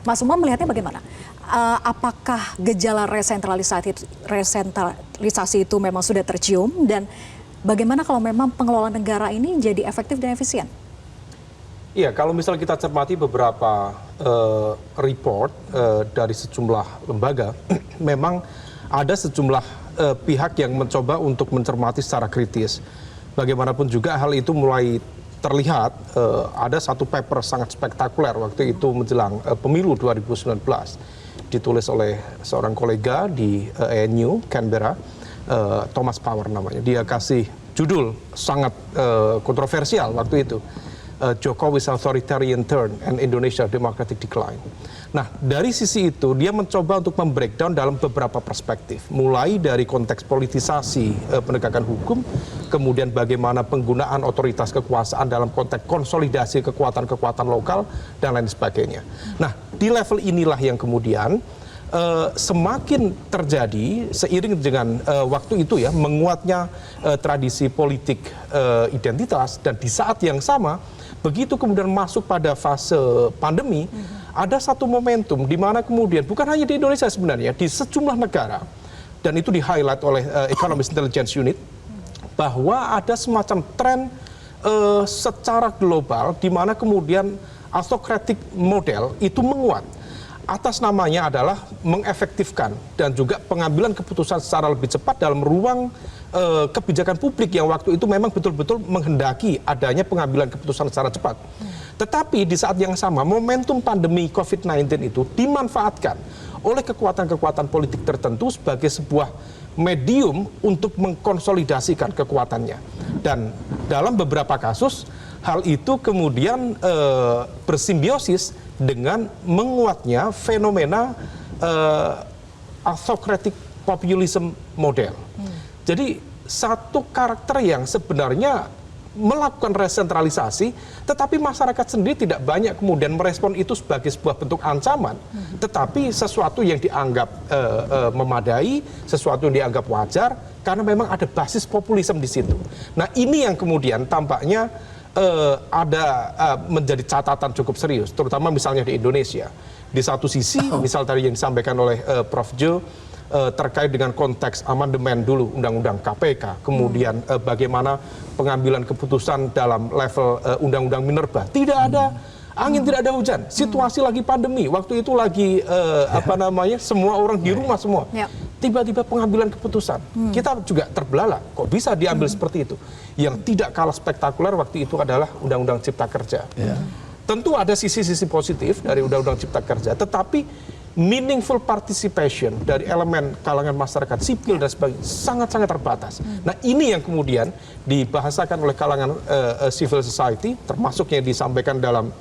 Mas Umam melihatnya bagaimana? Apakah gejala resentralisasi itu memang sudah tercium, dan bagaimana kalau memang pengelolaan negara ini jadi efektif dan efisien? Iya, kalau misal kita cermati beberapa report dari sejumlah lembaga, memang ada sejumlah pihak yang mencoba untuk mencermati secara kritis. Bagaimanapun juga hal itu mulai terlihat, ada satu paper sangat spektakuler waktu itu menjelang pemilu 2019, ditulis oleh seorang kolega di ANU, Canberra, Thomas Power namanya. Dia kasih judul sangat kontroversial waktu itu, Jokowi's Authoritarian Turn and Indonesia Democratic Decline. Nah, dari sisi itu dia mencoba untuk membreakdown dalam beberapa perspektif, mulai dari konteks politisasi penegakan hukum, kemudian bagaimana penggunaan otoritas kekuasaan dalam konteks konsolidasi kekuatan-kekuatan lokal, dan lain sebagainya. Nah, di level inilah yang kemudian semakin terjadi seiring dengan waktu itu ya, menguatnya tradisi politik identitas, dan di saat yang sama begitu kemudian masuk pada fase pandemi, ada satu momentum di mana kemudian bukan hanya di Indonesia sebenarnya, di sejumlah negara, dan itu di-highlight oleh Economist Intelligence Unit, bahwa ada semacam tren secara global di mana kemudian autocratic model itu menguat. Atas namanya adalah mengefektifkan dan juga pengambilan keputusan secara lebih cepat dalam ruang kebijakan publik yang waktu itu memang betul-betul menghendaki adanya pengambilan keputusan secara cepat. Tetapi di saat yang sama, momentum pandemi COVID-19 itu dimanfaatkan oleh kekuatan-kekuatan politik tertentu sebagai sebuah medium untuk mengkonsolidasikan kekuatannya. Dan dalam beberapa kasus, hal itu kemudian bersimbiosis dengan menguatnya fenomena autocratic populism model. Jadi satu karakter yang sebenarnya melakukan resentralisasi, tetapi masyarakat sendiri tidak banyak kemudian merespon itu sebagai sebuah bentuk ancaman, tetapi sesuatu yang dianggap memadai, sesuatu yang dianggap wajar, karena memang ada basis populisme di situ. Nah, ini yang kemudian tampaknya menjadi catatan cukup serius, terutama misalnya di Indonesia. Di satu sisi, misal tadi yang disampaikan oleh Prof. Jo, terkait dengan konteks amandemen dulu Undang-Undang KPK, kemudian bagaimana pengambilan keputusan dalam level Undang-Undang Minerba. Tidak ada angin, tidak ada hujan. Situasi lagi pandemi, waktu itu lagi semua orang di rumah semua. Tiba-tiba pengambilan keputusan. Kita juga terbelalak, kok bisa diambil seperti itu. Yang tidak kalah spektakuler waktu itu adalah Undang-Undang Cipta Kerja. Tentu ada sisi-sisi positif dari Undang-Undang Cipta Kerja, tetapi meaningful participation dari elemen kalangan masyarakat sipil dan sebagainya sangat-sangat terbatas. Nah, ini yang kemudian dibahasakan oleh kalangan civil society, termasuk yang disampaikan dalam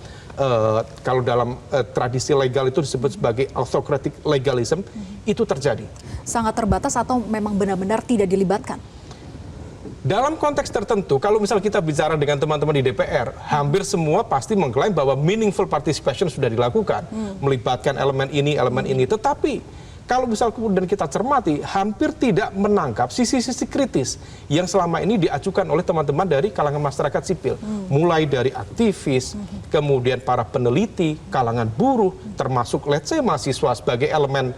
kalau dalam tradisi legal itu disebut sebagai autocratic legalism, itu terjadi. Sangat terbatas atau memang benar-benar tidak dilibatkan? Dalam konteks tertentu, kalau misal kita bicara dengan teman-teman di DPR, hampir semua pasti mengklaim bahwa meaningful participation sudah dilakukan, melibatkan elemen ini, tetapi kalau misal kemudian kita cermati, hampir tidak menangkap sisi-sisi kritis yang selama ini diajukan oleh teman-teman dari kalangan masyarakat sipil, mulai dari aktivis, kemudian para peneliti, kalangan buruh, termasuk let's say mahasiswa sebagai elemen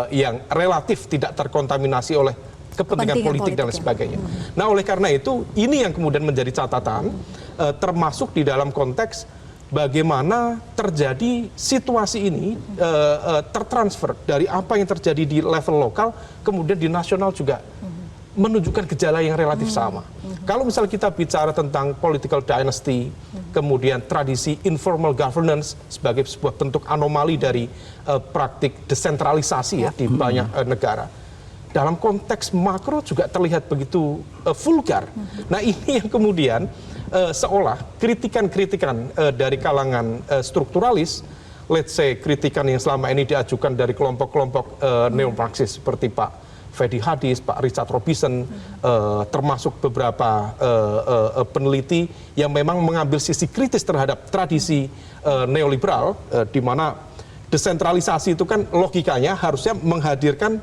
yang relatif tidak terkontaminasi oleh kepentingan politik dan sebagainya. Nah, oleh karena itu, ini yang kemudian menjadi catatan, termasuk di dalam konteks bagaimana terjadi situasi ini tertransfer dari apa yang terjadi di level lokal, kemudian di nasional juga menunjukkan gejala yang relatif sama. Kalau misalnya kita bicara tentang political dynasty, kemudian tradisi informal governance sebagai sebuah bentuk anomali dari praktik desentralisasi ya di banyak negara. Dalam konteks makro juga terlihat begitu vulgar. Nah, ini yang kemudian seolah kritikan-kritikan dari kalangan strukturalis, let's say kritikan yang selama ini diajukan dari kelompok-kelompok neomarxis seperti Pak Fedi Hadis, Pak Richard Robinson, termasuk beberapa peneliti yang memang mengambil sisi kritis terhadap tradisi neoliberal, di mana desentralisasi itu kan logikanya harusnya menghadirkan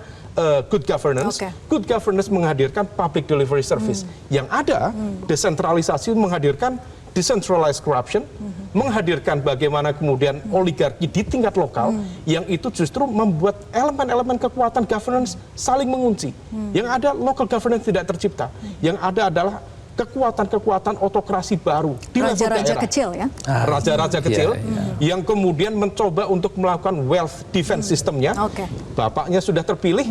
good governance. Good governance menghadirkan public delivery service. Yang ada, desentralisasi menghadirkan decentralized corruption, menghadirkan bagaimana kemudian oligarki di tingkat lokal yang itu justru membuat elemen-elemen kekuatan governance saling mengunci. Yang ada local governance tidak tercipta. Yang ada adalah kekuatan-kekuatan otokrasi baru di level Raja-raja daerah. kecil ya. Raja-raja kecil yang kemudian mencoba untuk melakukan wealth defense sistemnya. Oke. Bapaknya sudah terpilih,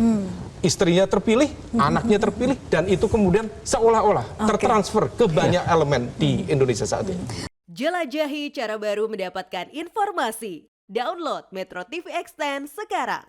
istrinya terpilih, anaknya terpilih, dan itu kemudian seolah-olah tertransfer ke banyak elemen di Indonesia saat ini. Jelajahi cara baru mendapatkan informasi. Download Metro TV Extend sekarang.